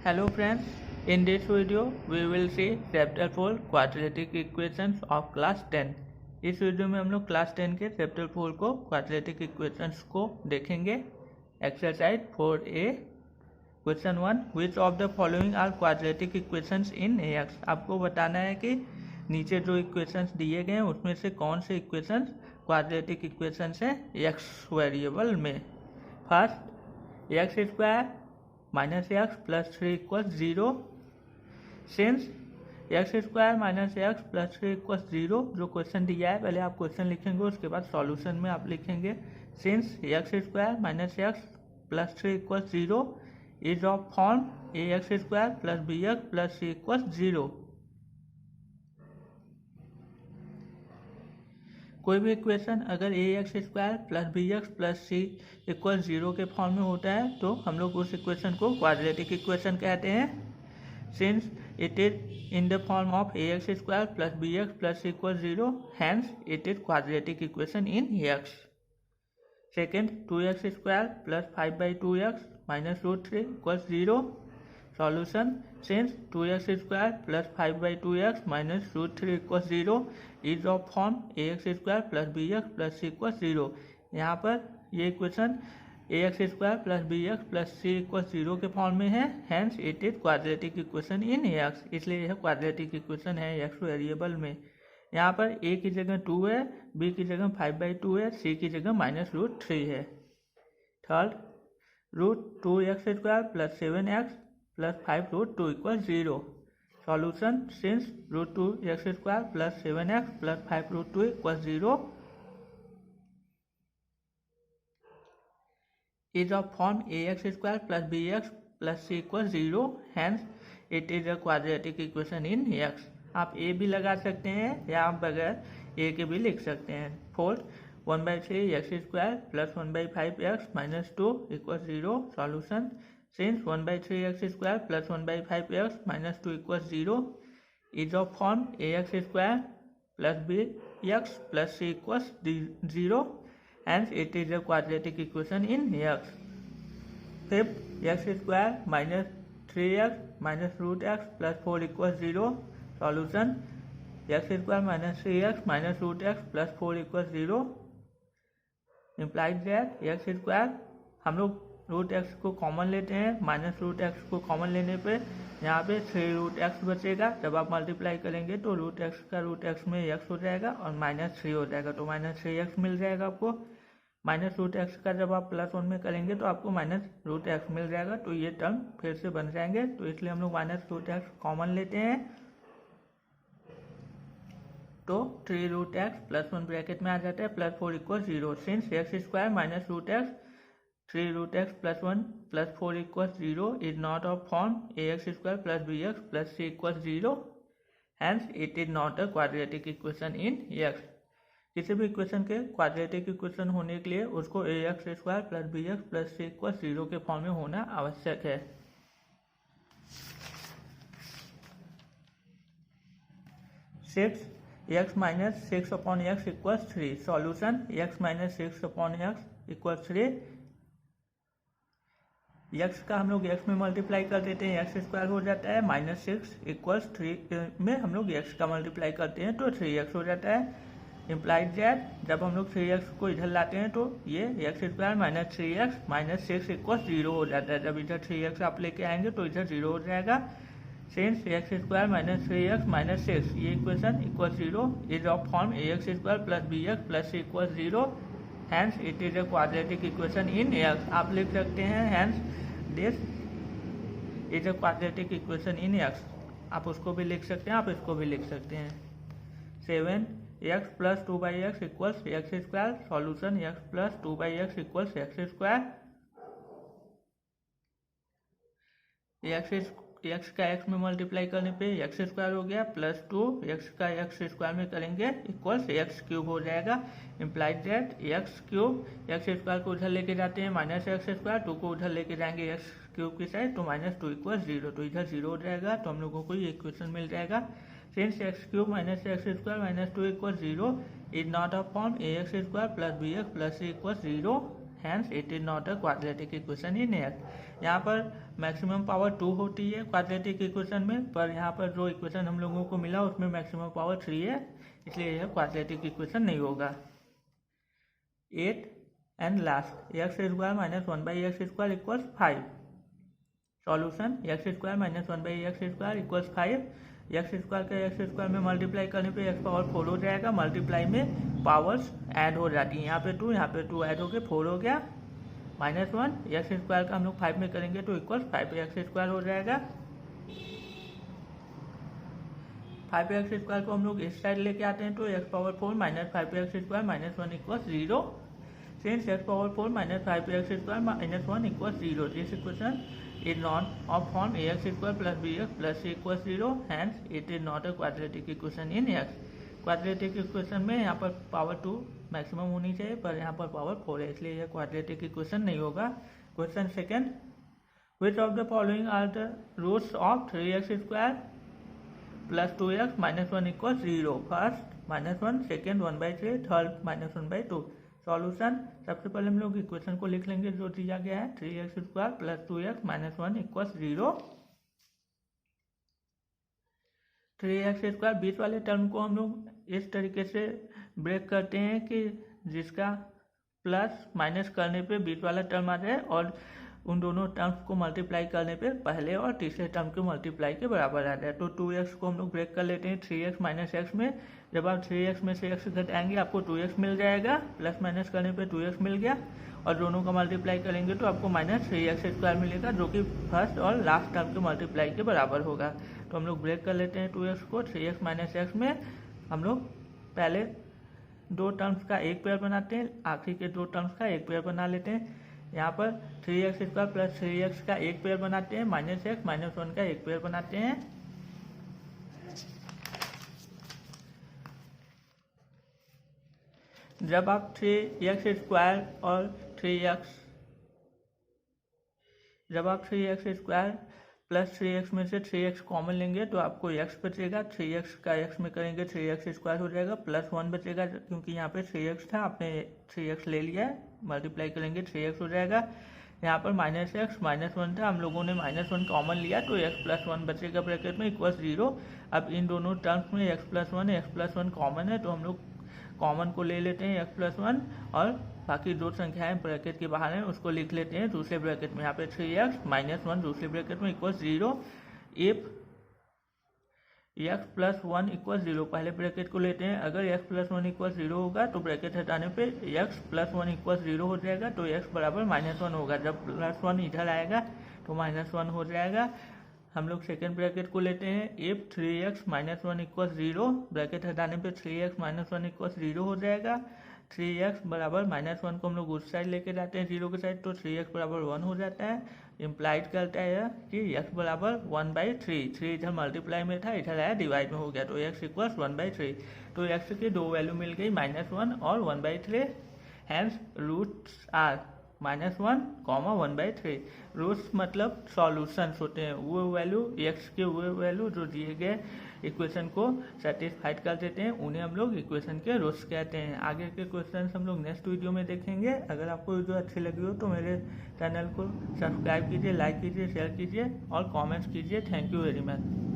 Hello friends, in this video we will see chapter 4 quadratic equations of class 10। इस video में हम लोग class 10 के चैप्टर 4 को क्वाड्रेटिक इक्वेशंस को देखेंगे। Exercise 4A question 1, which of the following are quadratic equations in AX। आपको बताना है कि नीचे जो इक्वेशंस दिए गए हैं उसमें से कौन से इक्वेशंस क्वाड्रेटिक इक्वेशंस हैं x वेरिएबल में। First, x square minus x plus 3 equals 0। Since x square minus x plus 3 equals 0 जो क्वेश्चन दिया है, पहले आप क्वेश्चन लिखेंगे उसके बाद सॉल्यूशन में आप लिखेंगे since x square minus x plus 3 equals 0 is of form a x square plus b x plus c equals 0। कोई भी इक्वेशन अगर a x square plus b x plus c equal 0 के फॉर्म में होता है तो हम लोग उस इक्वेशन को क्वाड्रेटिक इक्वेशन कहते हैं। Since it is in the form of a x square plus b x plus c equal 0, hence it is quadratic equation in x. Second, 2x square plus 5/2x minus root 3 equal 0। Solution, since 2x square plus 5/2x minus root 3 equal 0 is of form a x square plus b x plus c equal 0। यहाँ पर ये equation a x square plus b x plus c equal 0 के form में है, hence it is quadratic equation in x, इसलिए यह quadratic equation है x variable में। यहाँ पर ए की जगह 2 है, बी की जगह 5/2 है, सी की जगह माइनस रूट 3 है। Third, root 2x square plus 7x plus 5 root 2 equal 0। Solution, since root 2x square plus 7x plus 5 root 2 equal 0 is of form a x square plus b x plus c equal 0, hence it is a quadratic equation in x. आप a भी लगा सकते हैं या आप बगैर ए के भी लिख सकते हैं। Fourth, 1/3 x square plus 1/5 x minus 2 equal 0। Solution, since 1/3 x square plus 1/5 x minus 2 equal 0 is of form a x square plus b x plus c equal 0, hence it is a quadratic equation in x. Fifth, x square minus 3x minus root x plus 4 equals 0. Solution, x square minus 3x minus root x plus 4 equals 0 implies that x square, हम लोग root x को common लेते हैं, minus root x को common लेने पे यहाँ पे 3 रूट एक्स बचेगा। जब आप मल्टीप्लाई करेंगे तो रूट एक्स का रूट एक्स में एक्स हो जाएगा और माइनस 3 हो जाएगा, तो माइनस 3x मिल जाएगा आपको। माइनस रूट एक्स का जब आप प्लस 1 में करेंगे तो आपको माइनस रूट एक्स मिल जाएगा, तो ये टर्म फिर से बन जाएंगे, तो इसलिए हम लोग माइनस रूट एक्स कॉमन लेते हैं। तो 3 रूट एक्स प्लस 1 ब्रैकेट में आ जाता है plus 4 equal 0। Since x square minus root x 3 root x plus 1 plus 4 equal 0 is not of form a x square plus b x plus c equal 0, hence it is not a quadratic equation in x. किसी भी equation के quadratic equation होने के लिए उसको a x square plus b x plus c equal 0 के form में होना आवश्यक है। Six, x minus 6/x equal 3। Solution, x minus 6/x equal 3। X का हम लोग एक्स में मल्टीप्लाई कर देते हैं, एक्स स्क्वायर हो जाता है, माइनस 6 इक्वल्स 3 में हम लोग एक्स का मल्टीप्लाई करते हैं तो 3x हो जाता है। इम्प्लाइड दैट जब हम लोग 3x को इधर लाते हैं तो ये x square minus 3x minus 6 equal 0 हो जाता है। जब इधर 3x आप लेके आएंगे तो इधर 0 हो जाएगा। Since x square minus 3x minus 6 ये equation equal 0 is of form a x square plus b x plus c equal 0, hence it is a quadratic equation in x. आप लिख सकते हैं hence this is a quadratic equation in x. आप उसको भी लिख सकते हैं, आप इसको भी लिख सकते हैं। 7, x plus 2/x equals x square. Solution, x plus 2/x equals x square. X का एक्स में मल्टीप्लाई करने पे एक्स स्क्वायर हो गया प्लस 2 एक्स का एक्स स्क्वायर में करेंगे इक्वल्स एक्स क्यूब हो जाएगा। Implied that x cube x square को उधर लेके जाते हैं माइनस एक्स स्क्वायर, 2 को उधर लेके जाएंगे एक्स क्यूब की साइड तो माइनस 2 इक्वल 0, तो इधर 0 हो जाएगा, तो हम लोगों को ये इक्वेशन मिल जाएगा। Since x cube minus x square minus 2 equal 0 is not a form a x square plus b x plus c equal 0, hence it is not a quadratic equation in x. यहाँ पर maximum power 2 होती है quadratic equation में, पर यहाँ पर जो equation हम लोगों को मिला उसमें मैक्सिमम पावर 3 है, इसलिए यह क्वाड्रेटिक इक्वेशन नहीं होगा। 8 and last x square minus 1/x square equals 5। Solution x square minus 1/x square equals 5। X square का एक्स स्क्वायर में मल्टीप्लाई करने पे एक्स पावर 4 हो जाएगा, मल्टीप्लाई में पावर्स ऐड हो जाती हैं, यहाँ पे 2 ऐड हो गए 4 हो गया, -1 एक्स स्क्वायर का हम लोग 5 में करेंगे तो इक्वल 5x स्क्वायर हो जाएगा। 5x स्क्वायर को हम लोग इस साइड लेके आते हैं तो x power 4 minus 5x square -1 equal 0। Since x power 4 minus 5x square -1 equal 0, this equation is not of form ax square plus bx plus c equals 0, hence it is not a quadratic equation in x। Quadratic equation में यहाँ पर power 2 maximum होनी चाहिए, पर यहाँ पर power 4 है, इसलिए यह क्वाड्रेटिक इक्वेशन नहीं होगा। Question second, which of the following are the roots of 3x square plus 2x -1 equal 0। First -1, second 1/3, third -1/2। Solution, सबसे पहले हम लोग इक्वेशन को लिख लेंगे जो दिया गया है, 3x square plus 2x -1 equal 0। 3x square बीच वाले टर्म को हम लोग इस तरीके से ब्रेक करते हैं कि जिसका प्लस माइनस करने पे बीच वाला टर्म आ जाए और उन दोनों टर्म्स को मल्टीप्लाई करने पे पहले और तीसरे टर्म के मल्टीप्लाई के बराबर आ जाए। तो 2x को हम लोग ब्रेक कर लेते हैं 3x माइनस x में। जब आप 3x में से x घटाएंगे आपको 2x मिल जाएगा, प्लस माइनस करने पे 2x मिल गया, और दोनों का मल्टीप्लाई करेंगे तो आपको -3x स्क्वायर मिलेगा, जो कि फर्स्ट और लास्ट टर्म के मल्टीप्लाई के बराबर होगा। तो हम लोग ब्रेक कर लेते हैं 2x को 3x माइनस x में। हम लोग पहले दो टर्म्स का एक पेयर बनाते हैं, आखिरी के दो टर्म्स का एक पेयर बना लेते हैं। यहाँ पर 3x स्क्वायर प्लस 3x का एक पेयर बनाते हैं, -x -1 का एक पेयर बनाते हैं। जब आप 3x स्क्वायर और 3x प्लस 3x में से 3x कॉमन लेंगे तो आपको x बचेगा, 3x का x में करेंगे 3x स्क्वायर हो जाएगा, प्लस 1 बचेगा क्योंकि यहाँ पे 3x था, आपने 3x ले लिया है, मल्टीप्लाई करेंगे 3x हो जाएगा। यहाँ पर -x -1 था, हम लोगों ने -1 कॉमन लिया तो x प्लस 1 बचेगा ब्रैकेट में इक्वल 0। अब इन दोनों टर्म्स में x प्लस 1 कॉमन है तो हम लोग कॉमन को ले लेते हैं x प्लस 1, और बाकी दो संख्याएं ब्रैकेट के बाहर हैं उसको लिख लेते हैं दूसरे ब्रैकेट में। यहाँ पे 3x -1 दूसरे ब्रैकेट में equal 0। If x plus 1 equal 0 पहले ब्रैकेट को लेते हैं, अगर x प्लस 1 इक्वल 0 होगा तो ब्रैकेट हटाने पे x प्लस 1 इक्वल 0 हो जाएगा, तो x बराबर -1 होगा। जब प्लस 1 इधर आएगा तो -1 हो जाएगा। हम लोग सेकेंड ब्रैकेट को लेते हैं, इफ 3x -1 इक्वल 0, ब्रैकेट हटाने पे 3x -1 इक्वल 0 हो जाएगा। 3x बराबर -1 को हम लोग उस साइड लेके जाते हैं 0 के साइड, तो 3x बराबर 1 हो जाता है। इम्प्लाइड करता है कि x बराबर 1/3, 3 इधर मल्टीप्लाई में था, इधर आया डिवाइड में हो गया, तो x इक्वल 1/3। तो x की दो वैल्यू मिल गई, -1 और 1/3। Hence roots are -1, 1/3। रूट्स मतलब सॉल्यूशंस होते हैं, वो वैल्यू x के वो वैल्यू जो दिए गए इक्वेशन को सेटिस्फाइड कर देते हैं, उन्हें हम लोग इक्वेशन के रूट्स कहते हैं। आगे के क्वेश्चन हम लोग नेक्स्ट वीडियो में देखेंगे। अगर आपको वीडियो अच्छी लगी हो तो मेरे चैनल को सब्सक्राइब कीजिए, लाइक कीजिए, शेयर कीजिए और कमेंट्स कीजिए। Thank you very much.